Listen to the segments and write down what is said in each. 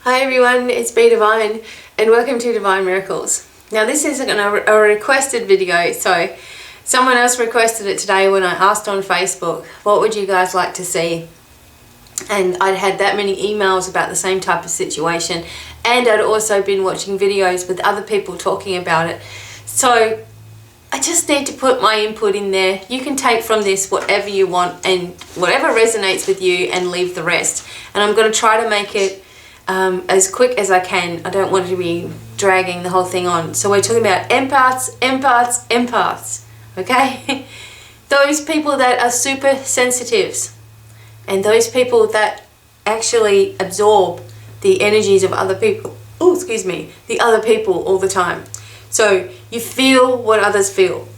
Hi everyone, it's BDevine and welcome to DevineMiracles. Now this is a requested video, so someone else requested it today when I asked on Facebook, what would you guys like to see? And I'd had that many emails about the same type of situation, and I'd also been watching videos with other people talking about it. So I just need to put my input in there. You can take from this whatever you want and whatever resonates with you and leave the rest. And I'm going to try to make it as quick as I can. I don't want to be dragging the whole thing on. So we're talking about empaths, okay? Those people that are super sensitives and those people that actually absorb the energies of other people, the other people all the time. So you feel what others feel.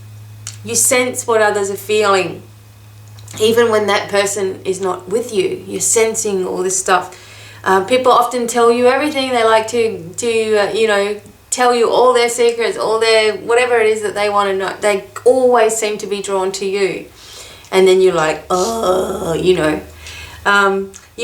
You sense what others are feeling. Even when that person is not with you, you're sensing all this stuff. People often tell you everything. They like to tell you all their secrets, all their whatever it is that they want to know. They always seem to be drawn to you. And then you're like, you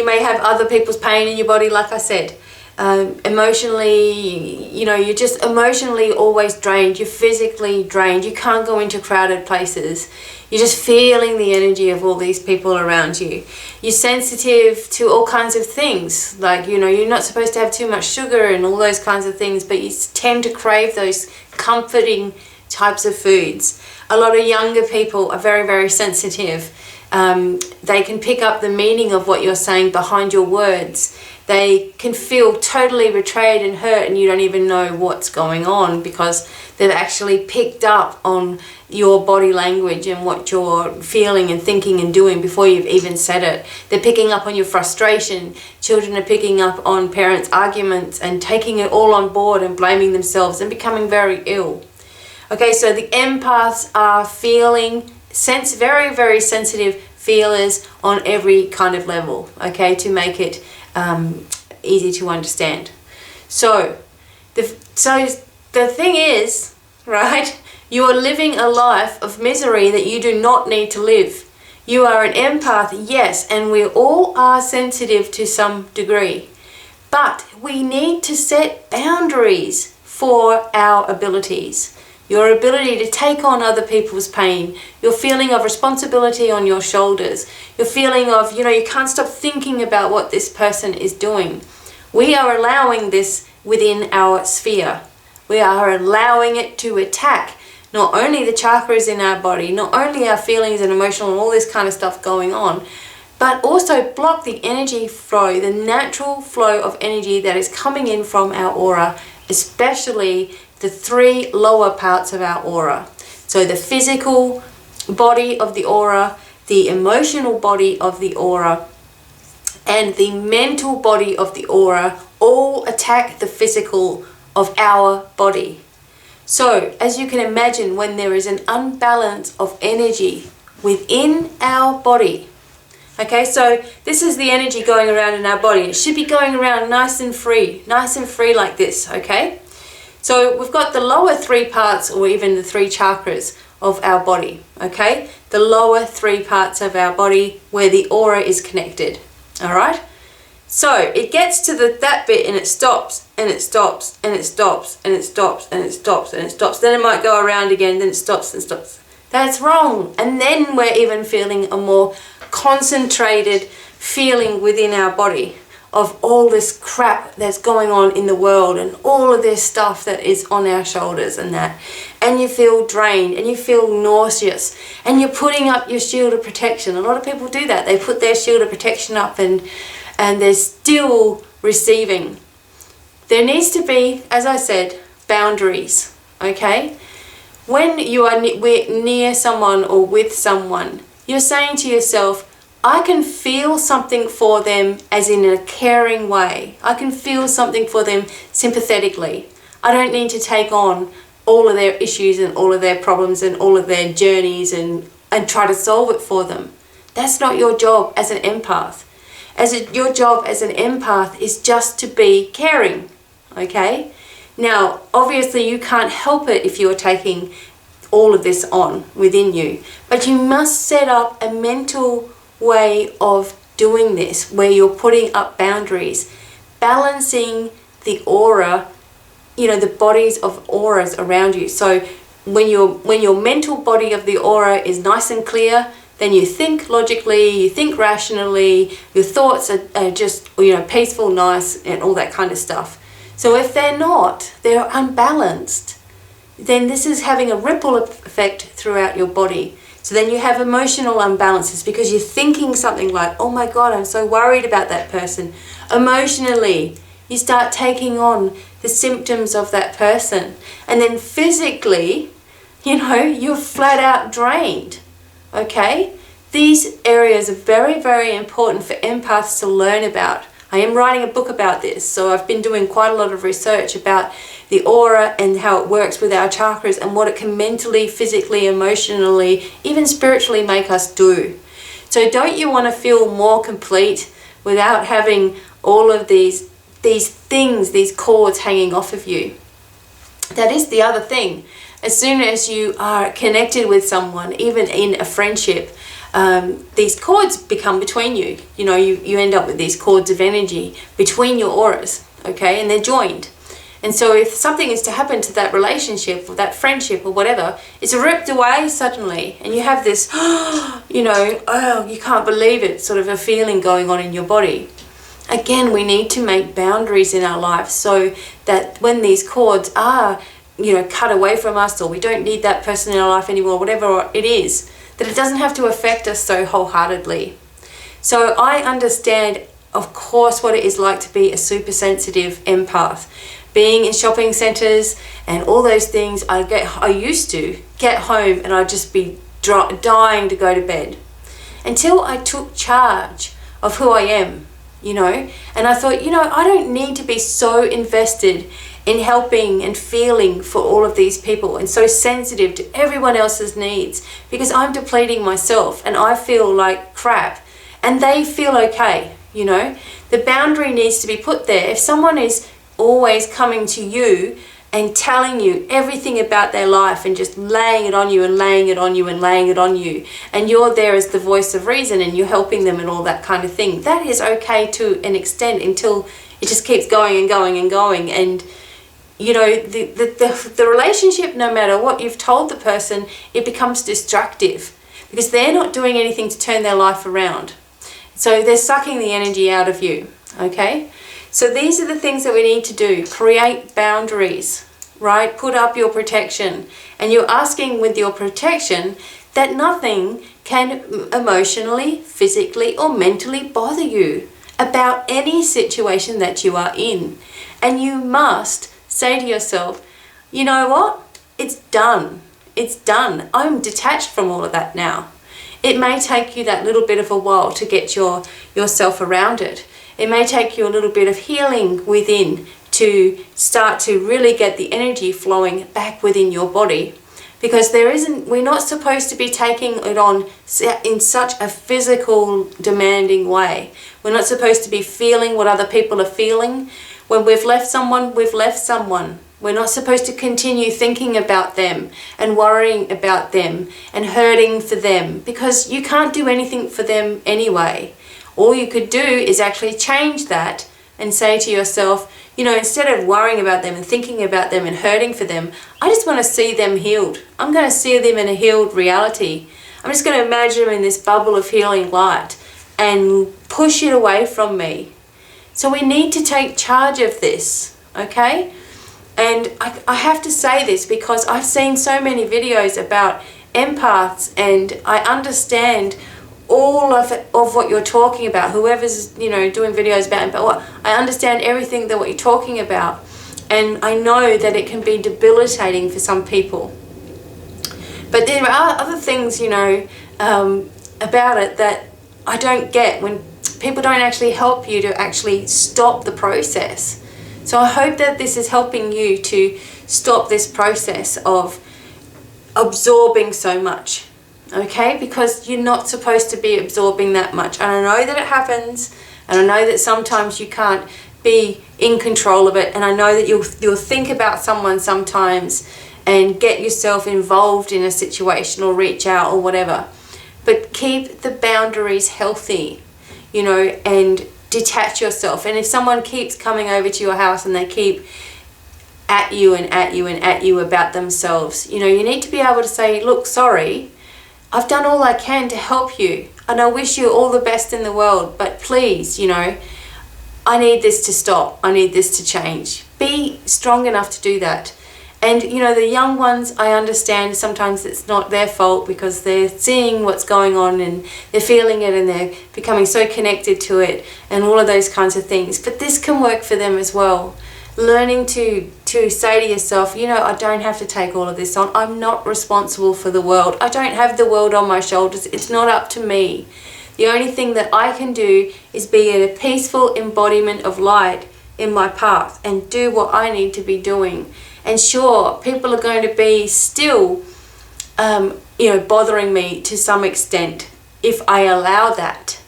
may have other people's pain in your body, like I said. Emotionally, you're just emotionally always drained. You're physically drained. You can't go into crowded places. You're just feeling the energy of all these people around you. You're sensitive to all kinds of things. Like, you're not supposed to have too much sugar and all those kinds of things, but you tend to crave those comforting types of foods. A lot of younger people are very, very sensitive. They can pick up the meaning of what you're saying behind your words. They can feel totally betrayed and hurt, and you don't even know what's going on because they've actually picked up on your body language and what you're feeling and thinking and doing before you've even said it. They're picking up on your frustration. Children are picking up on parents' arguments and taking it all on board and blaming themselves and becoming very ill. Okay, so the empaths are very, very sensitive feelers on every kind of level, okay, to make it easy to understand. So the thing is, right, you are living a life of misery that you do not need to live. You are an empath, yes, and we all are sensitive to some degree, but we need to set boundaries for our abilities. Your ability to take on other people's pain, your feeling of responsibility on your shoulders, your feeling of, you can't stop thinking about what this person is doing. We are allowing this within our sphere. We are allowing it to attack not only the chakras in our body, not only our feelings and emotional and all this kind of stuff going on, but also block the energy flow, the natural flow of energy that is coming in from our aura, especially the three lower parts of our aura. So the physical body of the aura, the emotional body of the aura, and the mental body of the aura all attack the physical of our body. So as you can imagine, when there is an unbalance of energy within our body, okay, so this is the energy going around in our body. It should be going around nice and free like this, okay? So we've got the lower three parts, or even the three chakras of our body, okay? The lower three parts of our body where the aura is connected, all right? So it gets to that bit and it stops, and it stops, and it stops, and it stops, and it stops, and it stops. Then it might go around again, then it stops and stops. That's wrong. And then we're even feeling a more concentrated feeling within our body of all this crap that's going on in the world and all of this stuff that is on our shoulders and that. And you feel drained and you feel nauseous and you're putting up your shield of protection. A lot of people do that. They put their shield of protection up and they're still receiving. There needs to be, as I said, boundaries, okay? When you are near someone or with someone, you're saying to yourself, I can feel something for them as in a caring way. I can feel something for them sympathetically. I don't need to take on all of their issues and all of their problems and all of their journeys and try to solve it for them. That's not your job as an empath. Your job as an empath is just to be caring, okay? Now, obviously you can't help it if you're taking all of this on within you, but you must set up a mental way of doing this where you're putting up boundaries balancing the aura, you know, the bodies of auras around you. So when your mental body of the aura is nice and clear, then you think logically, you think rationally, your thoughts are just, you know, peaceful, nice, and all that kind of stuff. So if they're not, they're unbalanced, then this is having a ripple effect throughout your body. So then you have emotional imbalances because you're thinking something like, oh my God, I'm so worried about that person. Emotionally, you start taking on the symptoms of that person. And then physically, you know, you're flat out drained. Okay? These areas are very, very important for empaths to learn about. I am writing a book about this, so I've been doing quite a lot of research about the aura and how it works with our chakras and what it can mentally, physically, emotionally, even spiritually make us do. So don't you want to feel more complete without having all of these things, these cords hanging off of you? That is the other thing. As soon as you are connected with someone, even in a friendship, these cords become between you. You know, you end up with these cords of energy between your auras, okay? And they're joined. And so if something is to happen to that relationship or that friendship or whatever, it's ripped away suddenly. And you have this, you know, oh, you can't believe it, sort of a feeling going on in your body. Again, we need to make boundaries in our lives so that when these cords are, you know, cut away from us, or we don't need that person in our life anymore, whatever it is, that it doesn't have to affect us so wholeheartedly. So I understand, of course, what it is like to be a super sensitive empath. Being in shopping centres and all those things, I used to get home and I'd just be dying to go to bed. Until I took charge of who I am, you know, and I thought, you know, I don't need to be so invested in helping and feeling for all of these people and so sensitive to everyone else's needs, because I'm depleting myself and I feel like crap and they feel okay, you know. The boundary needs to be put there. If someone is always coming to you and telling you everything about their life and just laying it on you and laying it on you and laying it on you, and you're there as the voice of reason and you're helping them and all that kind of thing, that is okay to an extent until it just keeps going and going and going. And you know, the relationship, no matter what you've told the person, it becomes destructive because they're not doing anything to turn their life around. So they're sucking the energy out of you, okay? So these are the things that we need to do. Create boundaries, right? Put up your protection. And you're asking with your protection that nothing can emotionally, physically, or mentally bother you about any situation that you are in. And you must say to yourself, you know what? It's done. It's done. I'm detached from all of that now. It may take you that little bit of a while to get yourself around it. It may take you a little bit of healing within to start to really get the energy flowing back within your body. Because we're not supposed to be taking it on in such a physical, demanding way. We're not supposed to be feeling what other people are feeling. When we've left someone, we've left someone. We're not supposed to continue thinking about them and worrying about them and hurting for them, because you can't do anything for them anyway. All you could do is actually change that and say to yourself, you know, instead of worrying about them and thinking about them and hurting for them, I just want to see them healed. I'm going to see them in a healed reality. I'm just going to imagine them in this bubble of healing light and push it away from me. So we need to take charge of this, okay? And I have to say this because I've seen so many videos about empaths and I understand all of what you're talking about. Whoever's, you know, doing videos about empaths, I understand everything that what you're talking about. And I know that it can be debilitating for some people. But there are other things, you know, about it that I don't get when people don't actually help you to actually stop the process. So I hope that this is helping you to stop this process of absorbing so much, okay? Because you're not supposed to be absorbing that much. And I know that it happens, and I know that sometimes you can't be in control of it, and I know that you'll think about someone sometimes and get yourself involved in a situation or reach out or whatever. But keep the boundaries healthy, you know, and detach yourself. And if someone keeps coming over to your house and they keep at you and at you and at you about themselves, you know, you need to be able to say, look, sorry, I've done all I can to help you, and I wish you all the best in the world, but please, you know, I need this to stop. I need this to change. Be strong enough to do that. And, you know, the young ones, I understand sometimes it's not their fault because they're seeing what's going on and they're feeling it and they're becoming so connected to it and all of those kinds of things. But this can work for them as well. Learning to say to yourself, you know, I don't have to take all of this on. I'm not responsible for the world. I don't have the world on my shoulders. It's not up to me. The only thing that I can do is be a peaceful embodiment of light in my path and do what I need to be doing. And sure, people are going to be still, you know, bothering me to some extent if I allow that.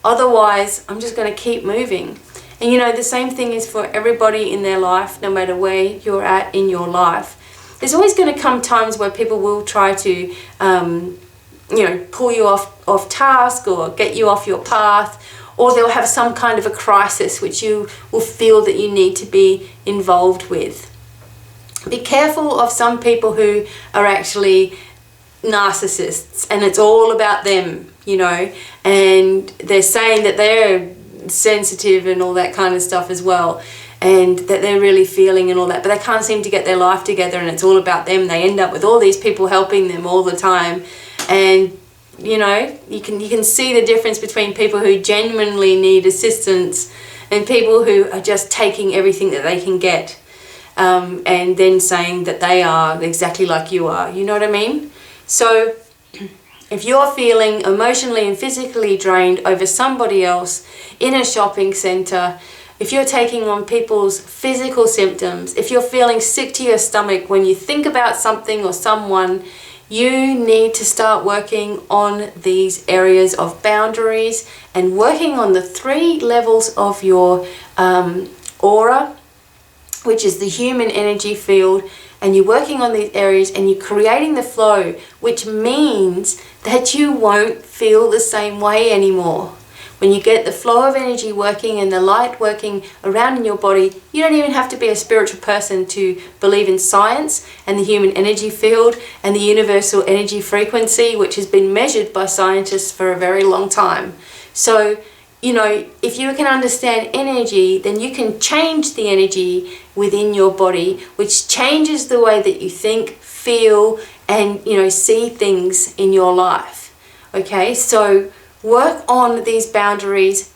Otherwise, I'm just going to keep moving. And you know, the same thing is for everybody in their life, no matter where you're at in your life. There's always going to come times where people will try to, you know, pull you off task or get you off your path, or they'll have some kind of a crisis which you will feel that you need to be involved with. Be careful of some people who are actually narcissists and it's all about them, you know, and they're saying that they're sensitive and all that kind of stuff as well, and that they're really feeling and all that, but they can't seem to get their life together and it's all about them. They end up with all these people helping them all the time, and you know, you can see the difference between people who genuinely need assistance and people who are just taking everything that they can get, and then saying that they are exactly like you are. You know what I mean? So if you're feeling emotionally and physically drained over somebody else in a shopping centre, if you're taking on people's physical symptoms, if you're feeling sick to your stomach when you think about something or someone, you need to start working on these areas of boundaries and working on the 3 levels of your aura, which is the human energy field, and you're working on these areas and you're creating the flow, which means that you won't feel the same way anymore. When you get the flow of energy working and the light working around in your body, you don't even have to be a spiritual person to believe in science and the human energy field and the universal energy frequency, which has been measured by scientists for a very long time. So, you know, if you can understand energy, then you can change the energy within your body, which changes the way that you think, feel, and, you know, see things in your life. Okay, so work on these boundaries.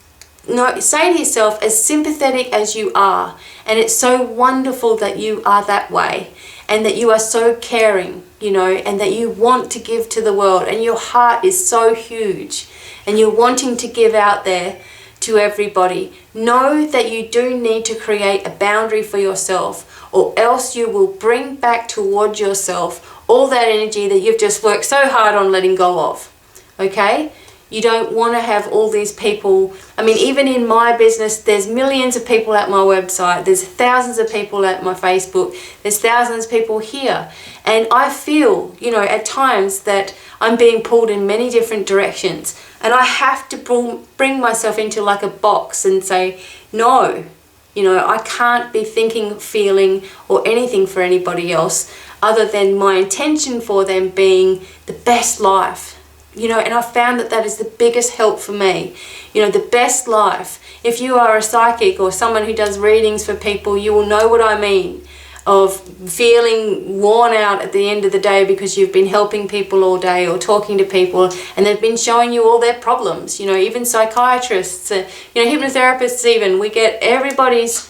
No, say to yourself, as sympathetic as you are, and it's so wonderful that you are that way, and that you are so caring, you know, and that you want to give to the world, and your heart is so huge, and you're wanting to give out there to everybody. Know that you do need to create a boundary for yourself, or else you will bring back toward yourself all that energy that you've just worked so hard on letting go of. Okay? You don't want to have all these people. I mean, even in my business, there's millions of people at my website. There's thousands of people at my Facebook. There's thousands of people here. And I feel, you know, at times that I'm being pulled in many different directions. And I have to bring myself into like a box and say, no, you know, I can't be thinking, feeling, or anything for anybody else other than my intention for them being the best life. You know, and I found that that is the biggest help for me. You know, the best life. If you are a psychic or someone who does readings for people, you will know what I mean. Of feeling worn out at the end of the day because you've been helping people all day or talking to people and they've been showing you all their problems. You know, even psychiatrists, you know, hypnotherapists even, we get everybody's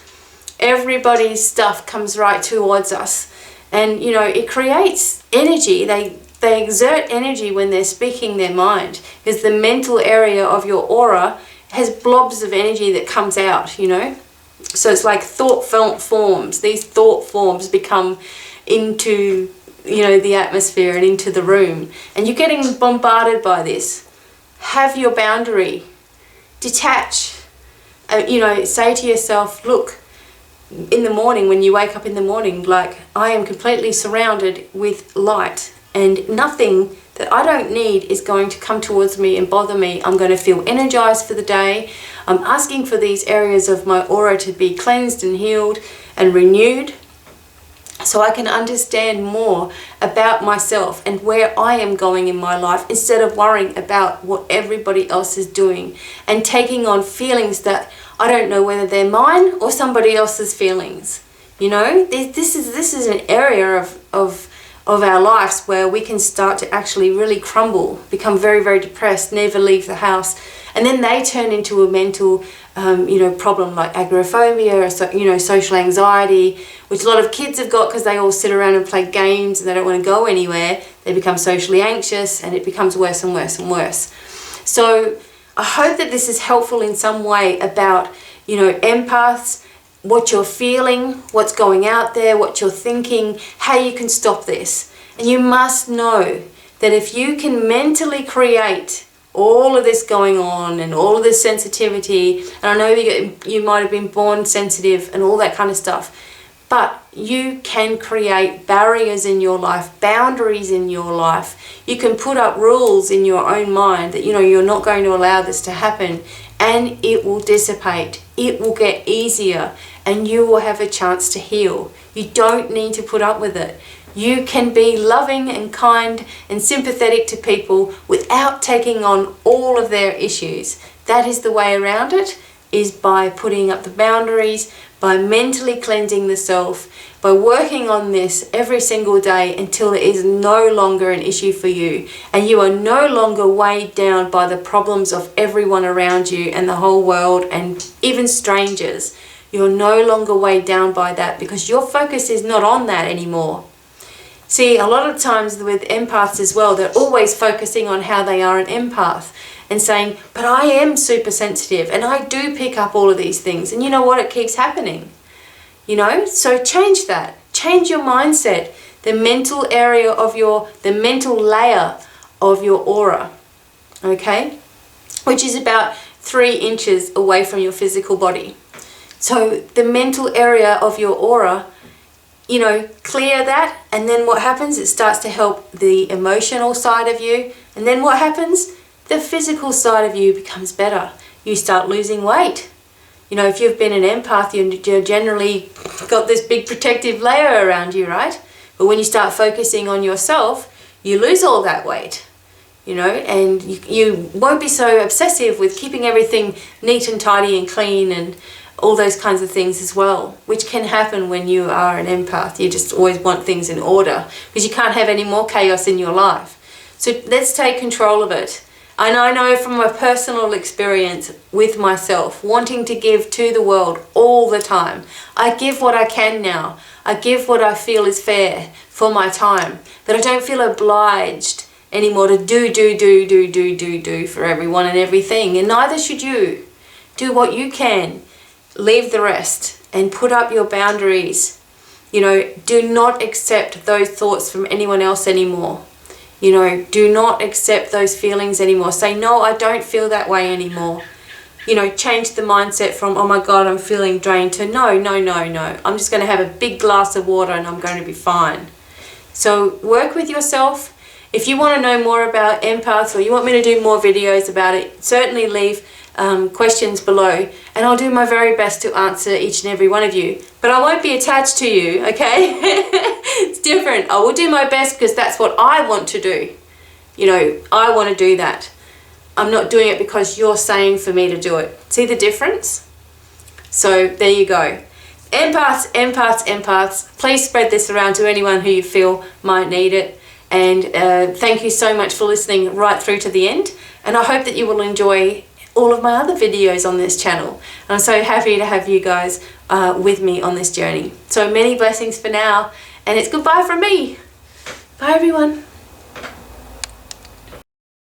stuff comes right towards us. And, you know, it creates energy. They exert energy when they're speaking their mind, because the mental area of your aura has blobs of energy that comes out, you know. So it's like thought forms. These thought forms become into, you know, the atmosphere and into the room. And you're getting bombarded by this. Have your boundary. Detach. You know, say to yourself, look, in the morning, when you wake up in the morning, like, I am completely surrounded with light. And nothing that I don't need is going to come towards me and bother me. I'm going to feel energized for the day. I'm asking for these areas of my aura to be cleansed and healed and renewed, so I can understand more about myself and where I am going in my life, instead of worrying about what everybody else is doing and taking on feelings that I don't know whether they're mine or somebody else's feelings. You know, this is an area of our lives where we can start to actually really crumble, become very, very depressed, never leave the house. And then they turn into a mental, problem like agoraphobia, or, social anxiety, which a lot of kids have got because they all sit around and play games and they don't want to go anywhere. They become socially anxious and it becomes worse and worse and worse. So I hope that this is helpful in some way about, empaths, what you're feeling, what's going out there, what you're thinking, how you can stop this. And you must know that if you can mentally create all of this going on and all of this sensitivity, and I know you might have been born sensitive and all that kind of stuff, but you can create barriers in your life, boundaries in your life. You can put up rules in your own mind that, you're not going to allow this to happen, and it will dissipate. It will get easier and you will have a chance to heal. You don't need to put up with it. You can be loving and kind and sympathetic to people without taking on all of their issues. That is the way around it, is by putting up the boundaries, by mentally cleansing the self, by working on this every single day until it is no longer an issue for you and you are no longer weighed down by the problems of everyone around you and the whole world and even strangers. You're no longer weighed down by that because your focus is not on that anymore. See, a lot of times with empaths as well, they're always focusing on how they are an empath and saying, but I am super sensitive and I do pick up all of these things. And you know what? It keeps happening. So change that. Change your mindset. The mental area of the mental layer of your aura, okay? Which is about 3 inches away from your physical body. So the mental area of your aura, clear that, and then what happens? It starts to help the emotional side of you, and then what happens? The physical side of you becomes better. You start losing weight. If you've been an empath, you're generally got this big protective layer around you, right? But when you start focusing on yourself, you lose all that weight, and you won't be so obsessive with keeping everything neat and tidy and clean and all those kinds of things as well, which can happen when you are an empath. You just always want things in order because you can't have any more chaos in your life. So let's take control of it. And I know from my personal experience with myself, wanting to give to the world all the time. I give what I can now. I give what I feel is fair for my time. That I don't feel obliged anymore to do for everyone and everything. And neither should you. Do what you can. Leave the rest and put up your boundaries. Do not accept those thoughts from anyone else anymore. Do not accept those feelings anymore. Say, no, I don't feel that way anymore. Change the mindset from, oh my God, I'm feeling drained, to no. I'm just going to have a big glass of water and I'm going to be fine. So work with yourself. If you want to know more about empaths or you want me to do more videos about it, certainly leave questions below and I'll do my very best to answer each and every one of you. But I won't be attached to you, okay? It's different. I will do my best because that's what I want to do. I want to do that. I'm not doing it because you're saying for me to do it. See the difference? So there you go. Empaths. Please spread this around to anyone who you feel might need it. And thank you so much for listening right through to the end. And I hope that you will enjoy all of my other videos on this channel. And I'm so happy to have you guys with me on this journey. So many blessings for now, and it's goodbye from me. Bye everyone.